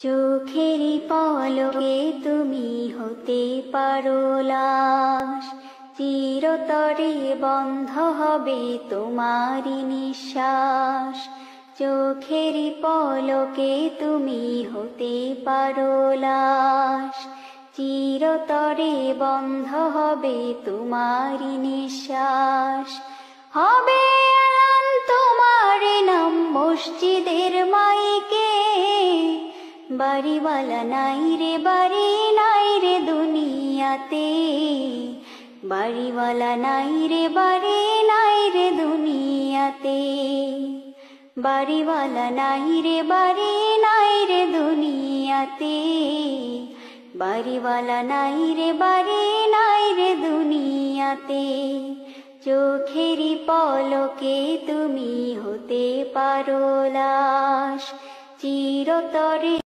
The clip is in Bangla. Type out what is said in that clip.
চোখেরই পলকে তুমি হতে পারো লাশ, চিরতরে বন্ধ হবে তোমারই নিঃশ্বাস। চোখেরই পলকে তুমি হতে পারো লাশ, চিরতরে বন্ধ হবে তোমারই নিঃশ্বাস। হবে এলান তোমার নাম মসজিদের মাইকে, বাড়িওয়ালা নাই রে বাড়ি নাই রে দুনিয়াতে, বাড়িওয়ালা নাই রে বাড়ি নাই রে দুনিয়াতে, বাড়িওয়ালা নাই রে বাড়ি নাই রে দুনিয়াতে, বাড়িওয়ালা নাই রে বাড়ি নাই রে দুনিয়াতে। চোখেরই পলকে তুমি হতে পারো লাশ, চিরতরে